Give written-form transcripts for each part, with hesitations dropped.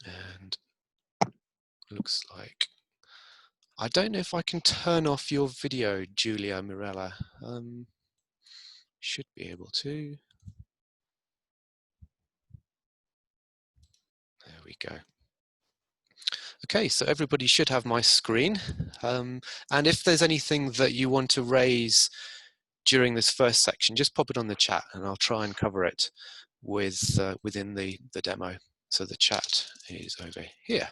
And looks like, I don't know if I can turn off your video, Julia Mirella. Should be able to. There we go. Okay, so everybody should have my screen. And if there's anything that you want to raise during this first section, just pop it on the chat and I'll try and cover it with within the demo. So the chat is over here.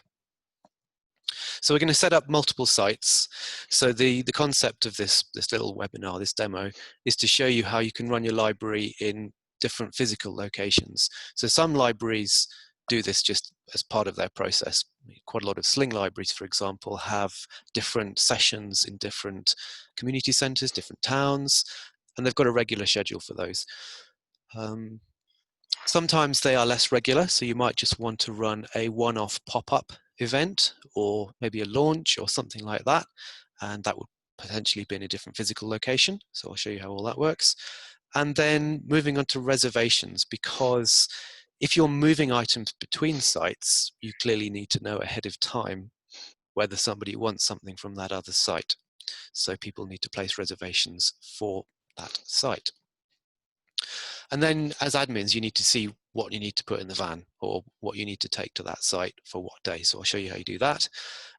So we're going to set up multiple sites. So the concept of this little webinar, this demo, is to show you how you can run your library in different physical locations. So some libraries do this just as part of their process. Quite a lot of Sling libraries, for example, have different sessions in different community centers, different towns, and they've got a regular schedule for those. Sometimes they are less regular, so you might just want to run a one-off pop-up event or maybe a launch or something like that, and that would potentially be in a different physical location. So I'll show you how all that works. And then moving on to reservations, because if you're moving items between sites, you clearly need to know ahead of time whether somebody wants something from that other site. So people need to place reservations for that site. And then as admins, you need to see what you need to put in the van or what you need to take to that site for what day. So I'll show you how you do that.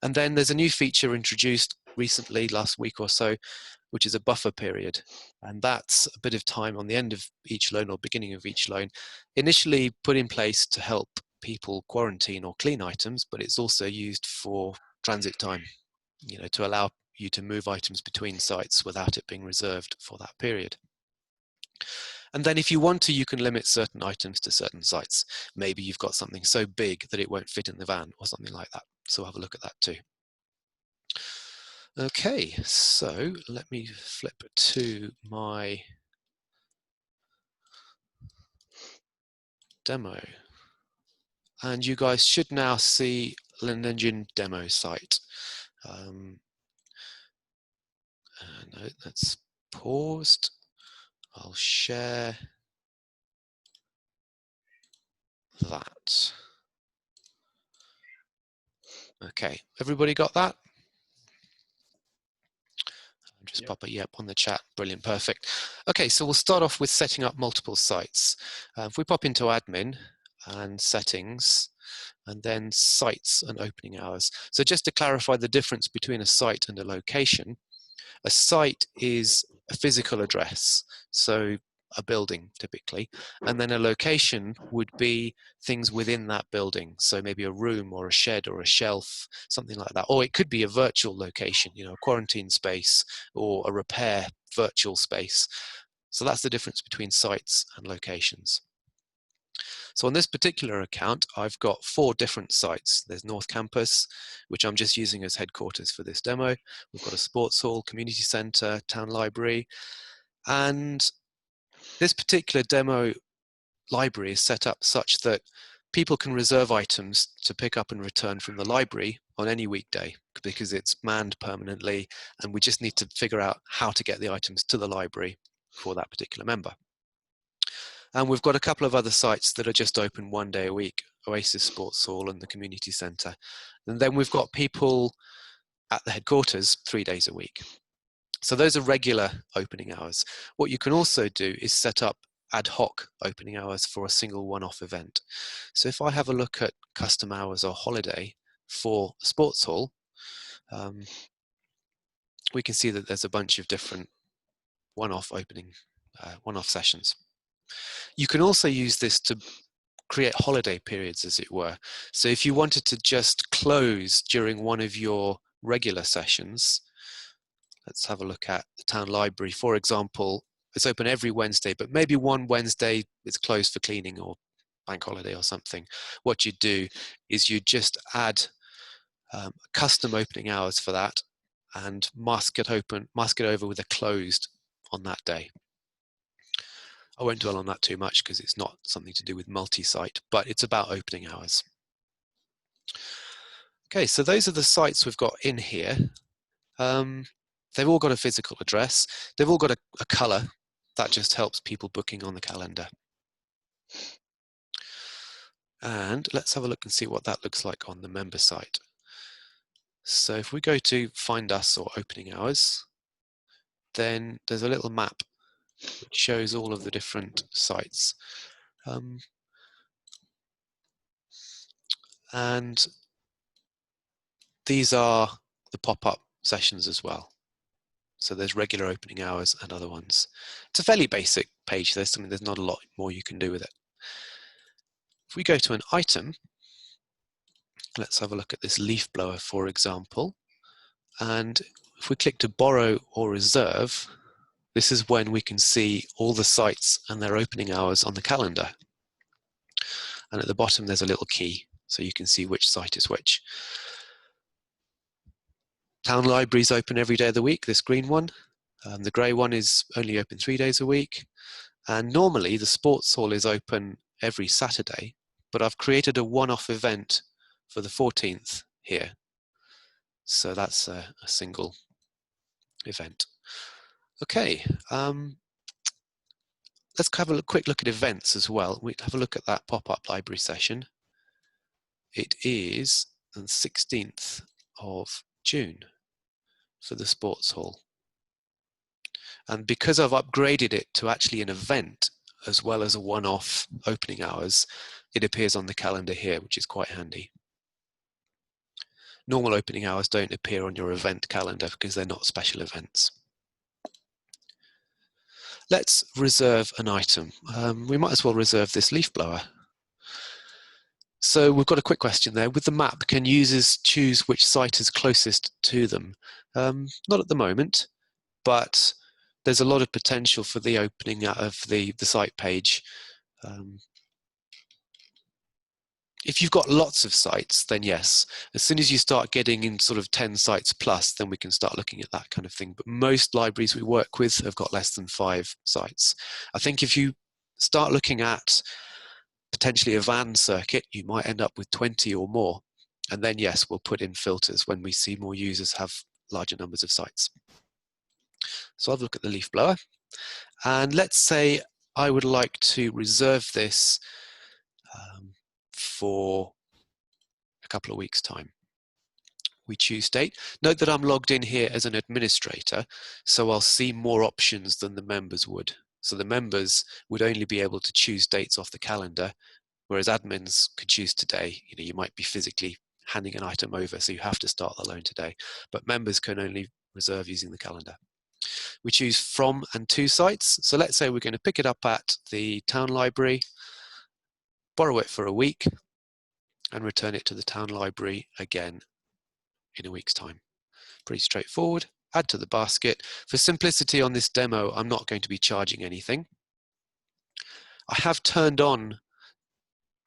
And then there's a new feature introduced recently, last week or so, which is a buffer period. And that's a bit of time on the end of each loan or beginning of each loan, initially put in place to help people quarantine or clean items, but it's also used for transit time, you know, to allow you to move items between sites without it being reserved for that period. And then if you want to, you can limit certain items to certain sites. Maybe you've got something so big that it won't fit in the van or something like that. So we'll have a look at that too. Okay, so let me flip to my demo. And you guys should now see an engine demo site. No, that's paused. I'll share that. Okay, everybody got that? Just yep. Pop it, yep, on the chat. Brilliant, perfect. Okay, so we'll start off with setting up multiple sites. If we pop into admin and settings, and then sites and opening hours. So just to clarify the difference between a site and a location, a site is a physical address, so a building typically, and then a location would be things within that building, so maybe a room or a shed or a shelf, something like that. Or it could be a virtual location, you know, a quarantine space or a repair virtual space. So that's the difference between sites and locations. So on this particular account, I've got 4 different sites. There's North Campus, which I'm just using as headquarters for this demo. We've got a sports hall, community centre, town library, and this particular demo library is set up such that people can reserve items to pick up and return from the library on any weekday because it's manned permanently, and we just need to figure out how to get the items to the library for that particular member. And we've got a couple of other sites that are just open 1 day a week, Oasis Sports Hall and the Community Centre. And then we've got people at the headquarters 3 days a week. So those are regular opening hours. What you can also do is set up ad hoc opening hours for a single one-off event. So if I have a look at custom hours or holiday for the sports hall, we can see that there's a bunch of different one-off one-off sessions. You can also use this to create holiday periods, as it were. So if you wanted to just close during one of your regular sessions, let's have a look at the town library. For example, it's open every Wednesday, but maybe one Wednesday it's closed for cleaning or bank holiday or something. What you do is you just add custom opening hours for that and mask it over with a closed on that day. I won't dwell on that too much because it's not something to do with multi-site, but it's about opening hours. Okay, so those are the sites we've got in here. They've all got a physical address. They've all got a color. That just helps people booking on the calendar. And let's have a look and see what that looks like on the member site. So if we go to Find Us or Opening Hours, then there's a little map which shows all of the different sites. And these are the pop-up sessions as well. So there's regular opening hours and other ones. It's a fairly basic page. There's not a lot more you can do with it. If we go to an item, let's have a look at this leaf blower, for example. And if we click to borrow or reserve, this is when we can see all the sites and their opening hours on the calendar. And at the bottom, there's a little key, so you can see which site is which. Town Library's open every day of the week, this green one. The grey one is only open 3 days a week. And normally the sports hall is open every Saturday, but I've created a one-off event for the 14th here. So that's a single event. Okay, let's have a quick look at events as well. We'll have a look at that pop-up library session. It is the 16th of June for the sports hall. And because I've upgraded it to actually an event as well as a one-off opening hours, it appears on the calendar here, which is quite handy. Normal opening hours don't appear on your event calendar because they're not special events. Let's reserve an item. We might as well reserve this leaf blower. So we've got a quick question there. With the map, can users choose which site is closest to them? Not at the moment, but there's a lot of potential for the opening out of the site page. If you've got lots of sites, then yes. As soon as you start getting in sort of 10 sites plus, then we can start looking at that kind of thing. But most libraries we work with have got less than 5 sites. I think if you start looking at potentially a van circuit, you might end up with 20 or more. And then yes, we'll put in filters when we see more users have larger numbers of sites. So I'll look at the leaf blower. And let's say I would like to reserve this for a couple of weeks' time. We choose date. Note that I'm logged in here as an administrator, so I'll see more options than the members would. So the members would only be able to choose dates off the calendar, whereas admins could choose today. You might be physically handing an item over, so you have to start the loan today. But members can only reserve using the calendar. We choose from and to sites. So let's say we're going to pick it up at the town library, borrow it for a week, and return it to the town library again in a week's time. Pretty straightforward. Add to the basket. For simplicity on this demo, I'm not going to be charging anything. I have turned on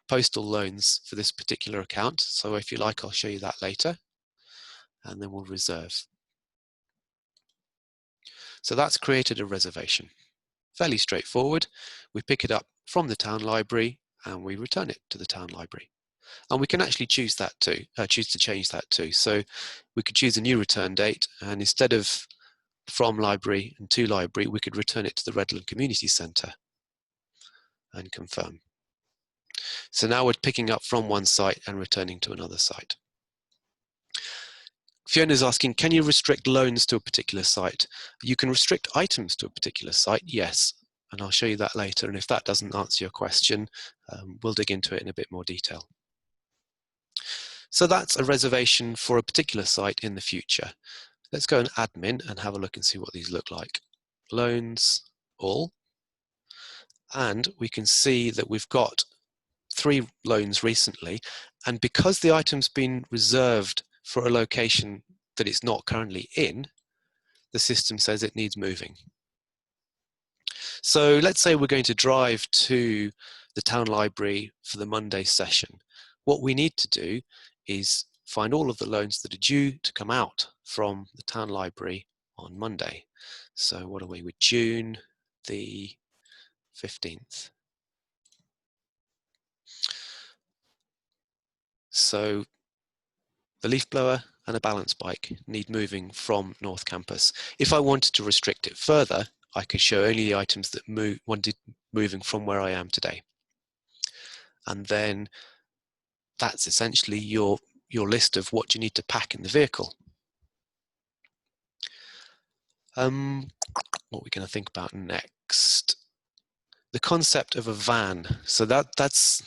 postal loans for this particular account, so if you like, I'll show you that later, and then we'll reserve. So that's created a reservation. Fairly straightforward. We pick it up from the town library and we return it to the town library. And we can actually choose that too, choose to change that too. So we could choose a new return date, and instead of from library and to library, we could return it to the Redland Community Centre and confirm. So now we're picking up from one site and returning to another site. Fiona's asking, can you restrict loans to a particular site? You can restrict items to a particular site, yes, and I'll show you that later. And if that doesn't answer your question, we'll dig into it in a bit more detail. So that's a reservation for a particular site in the future. Let's go and admin and have a look and see what these look like. Loans, all. And we can see that we've got 3 loans recently. And because the item's been reserved for a location that it's not currently in, the system says it needs moving. So let's say we're going to drive to the town library for the Monday session. What we need to do is find all of the loans that are due to come out from the town library on Monday. So what are we with June the 15th? So the leaf blower and a balance bike need moving from North Campus. If I wanted to restrict it further, I could show only the items that wanted moving from where I am today. And then that's essentially your list of what you need to pack in the vehicle. What are we going to think about next? The concept of a van. So that's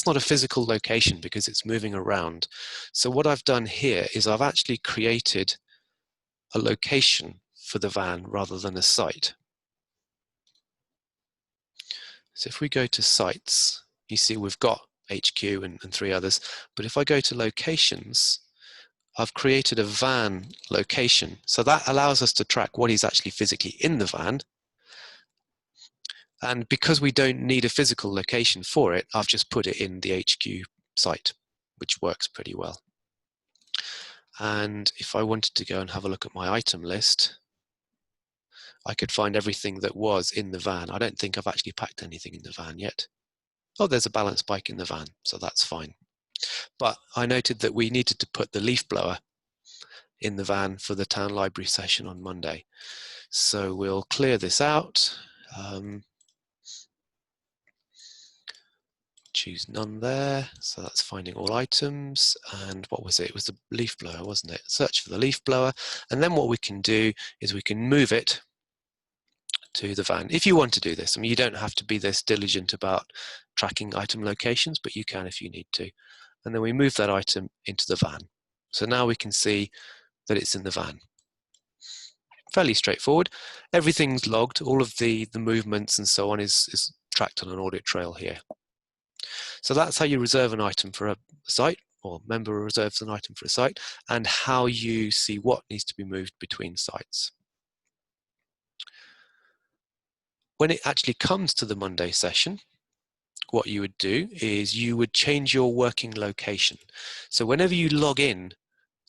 not a physical location because it's moving around. So what I've done here is I've actually created a location for the van rather than a site. So if we go to sites, you see we've got HQ and 3 others, but if I go to locations, I've created a van location. So that allows us to track what is actually physically in the van. And because we don't need a physical location for it, I've just put it in the HQ site, which works pretty well. And if I wanted to go and have a look at my item list, I could find everything that was in the van. I don't think I've actually packed anything in the van yet. Oh, there's a balance bike in the van, so that's fine. But I noted that we needed to put the leaf blower in the van for the town library session on Monday. So we'll clear this out. Choose none there. So that's finding all items. And what was it? It was the leaf blower, wasn't it? Search for the leaf blower. And then what we can do is we can move it to the van. If you want to do this, I mean, you don't have to be this diligent about tracking item locations, but you can if you need to. And then we move that item into the van. So now we can see that it's in the van. Fairly straightforward. Everything's logged. All of the movements and so on is tracked on an audit trail here. So that's how you reserve an item for a site, or member reserves an item for a site, and how you see what needs to be moved between sites. When it actually comes to the Monday session, what you would do is you would change your working location. So whenever you log in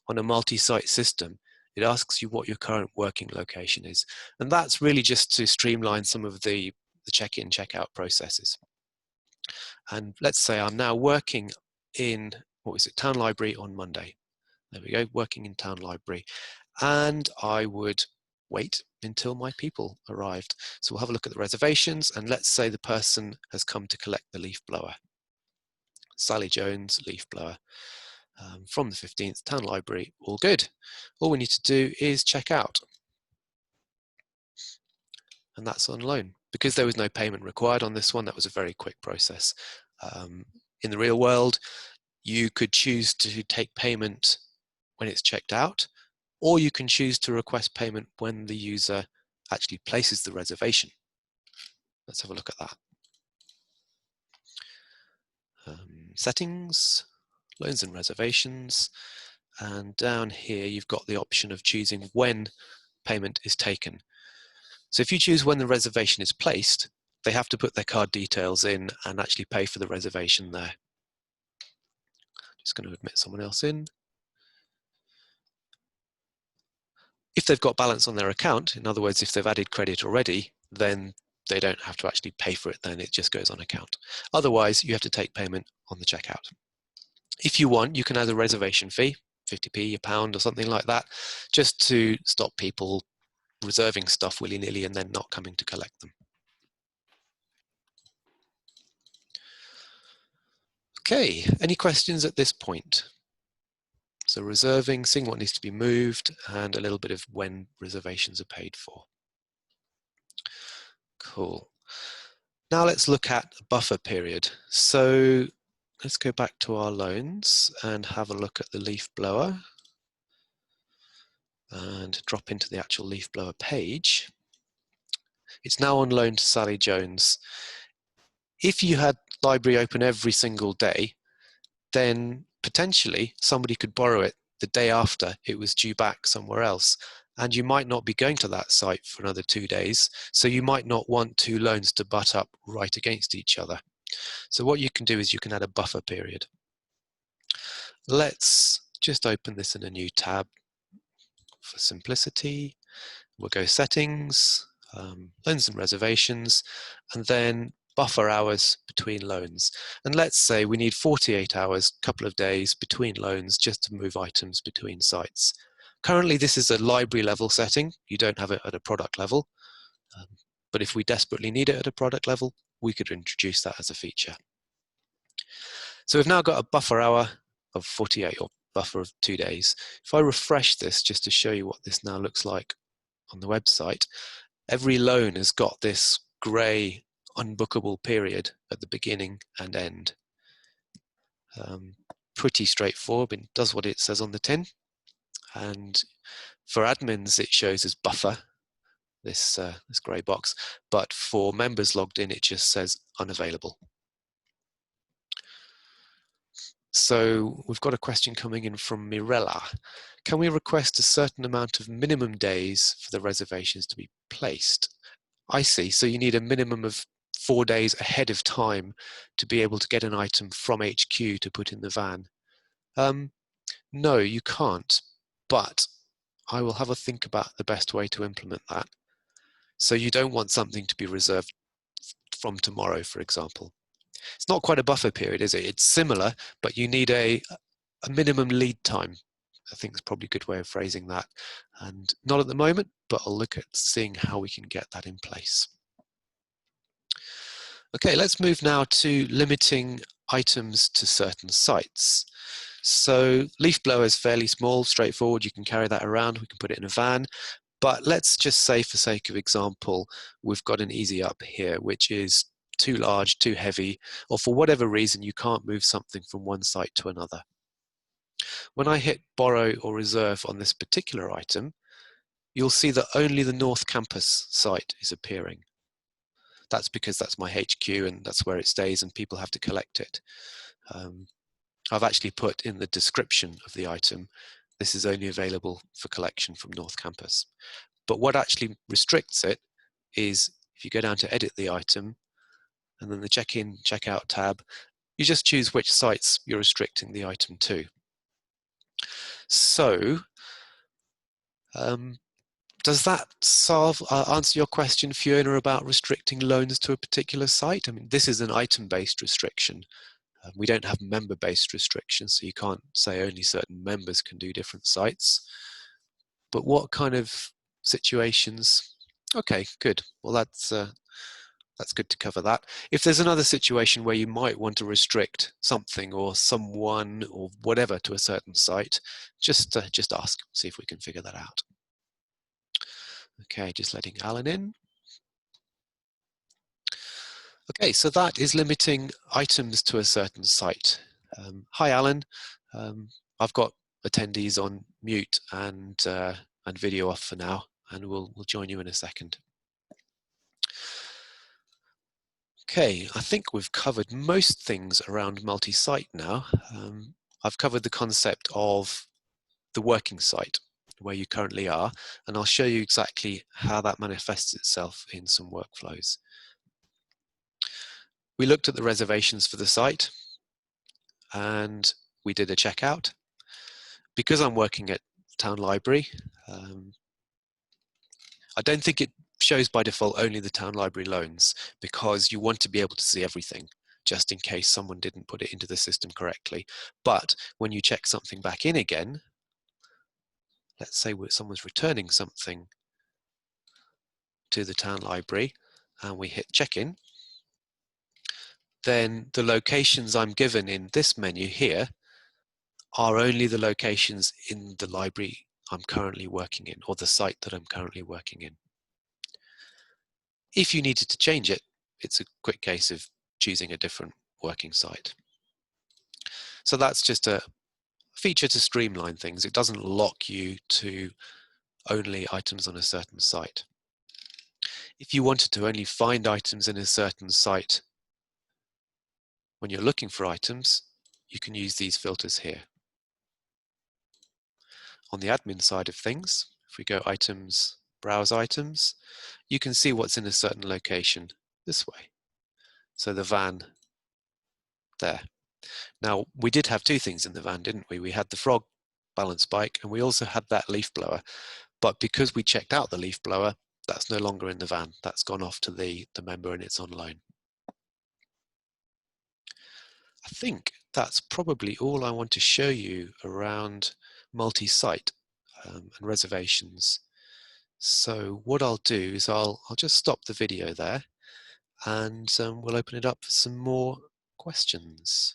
on a multi-site system, it asks you what your current working location is. And that's really just to streamline some of the check-in, check-out processes. And let's say I'm now working in, what was it, Town Library on Monday. There we go, working in Town Library. And I would wait until my people arrived. So we'll have a look at the reservations, and let's say the person has come to collect the leaf blower. Sally Jones, leaf blower. From the 15th, Town Library, all good. All we need to do is check out. And that's on loan. Because there was no payment required on this one, that was a very quick process. In the real world, you could choose to take payment when it's checked out, or you can choose to request payment when the user actually places the reservation. Let's have a look at that. Settings, loans and reservations, and down here you've got the option of choosing when payment is taken. So if you choose when the reservation is placed, they have to put their card details in and actually pay for the reservation there. Just going to admit someone else in. If they've got balance on their account, in other words, if they've added credit already, then they don't have to actually pay for it, then it just goes on account. Otherwise, you have to take payment on the checkout. If you want, you can add a reservation fee, 50p, a pound or something like that, just to stop people reserving stuff willy-nilly and then not coming to collect them. Okay, any questions at this point? So reserving, seeing what needs to be moved, and a little bit of when reservations are paid for. Cool. Now let's look at a buffer period. So let's go back to our loans and have a look at the leaf blower and drop into the actual leaf blower page. It's now on loan to Sally Jones. If you had library open every single day, then potentially somebody could borrow it the day after it was due back somewhere else. And you might not be going to that site for another 2 days. So you might not want 2 loans to butt up right against each other. So what you can do is you can add a buffer period. Let's just open this in a new tab for simplicity. We'll go settings, loans and reservations, and then buffer hours between loans. And let's say we need 48 hours, couple of days between loans just to move items between sites. Currently, this is a library level setting. You don't have it at a product level. But if we desperately need it at a product level, we could introduce that as a feature. So we've now got a buffer hour of 48, or buffer of 2 days. If I refresh this just to show you what this now looks like on the website, every loan has got this grey unbookable period at the beginning and end. Pretty straightforward, it does what it says on the tin. And for admins, it shows as buffer, this grey box, but for members logged in, it just says unavailable. So we've got a question coming in from Mirella. Can we request a certain amount of minimum days for the reservations to be placed? I see, so you need a minimum of 4 days ahead of time to be able to get an item from HQ to put in the van. No, you can't, but I will have a think about the best way to implement that. So you don't want something to be reserved from tomorrow, for example. It's not quite a buffer period, is it? It's similar, but you need a minimum lead time. I think it's probably a good way of phrasing that. And not at the moment, but I'll look at seeing how we can get that in place. Okay, let's move now to limiting items to certain sites. So leaf blower is fairly small, straightforward. You can carry that around. We can put it in a van. But let's just say, for sake of example, we've got an easy up here, which is too large, too heavy, or for whatever reason, you can't move something from one site to another. When I hit borrow or reserve on this particular item, you'll see that only the North Campus site is appearing. That's because that's my HQ and that's where it stays and people have to collect it. I've actually put in the description of the item, this is only available for collection from North Campus. But what actually restricts it is if you go down to edit the item and then the check-in, check-out tab, you just choose which sites you're restricting the item to. So, does that answer your question, Fiona, about restricting loans to a particular site? I mean, this is an item-based restriction. We don't have member-based restrictions, so you can't say only certain members can do different sites. But what kind of situations? Okay, good. Well, that's good to cover that. If there's another situation where you might want to restrict something or someone or whatever to a certain site, just ask, see if we can figure that out. Okay, just letting Alan in. Okay, so that is limiting items to a certain site. Hi, Alan. I've got attendees on mute and video off for now, and we'll join you in a second. Okay, I think we've covered most things around multi-site now. I've covered the concept of the working site, where you currently are, and I'll show you exactly how that manifests itself in some workflows. We looked at the reservations for the site, and we did a checkout. Because I'm working at Town Library, I don't think it shows by default only the Town Library loans, because you want to be able to see everything, just in case someone didn't put it into the system correctly. But when you check something back in again, let's say someone's returning something to the Town Library, and we hit check-in, then the locations I'm given in this menu here are only the locations in the library I'm currently working in, or the site that I'm currently working in. If you needed to change it, it's a quick case of choosing a different working site. So that's just a feature to streamline things. It doesn't lock you to only items on a certain site. If you wanted to only find items in a certain site when you're looking for items, you can use these filters here. On the admin side of things, if we go items, browse items, you can see what's in a certain location this way. So the van there. Now, we did have two things in the van, didn't we? We had the frog balance bike and we also had that leaf blower. But because we checked out the leaf blower, that's no longer in the van. That's gone off to the member and it's on loan. I think that's probably all I want to show you around multi-site and reservations. So what I'll do is I'll just stop the video there and we'll open it up for some more questions.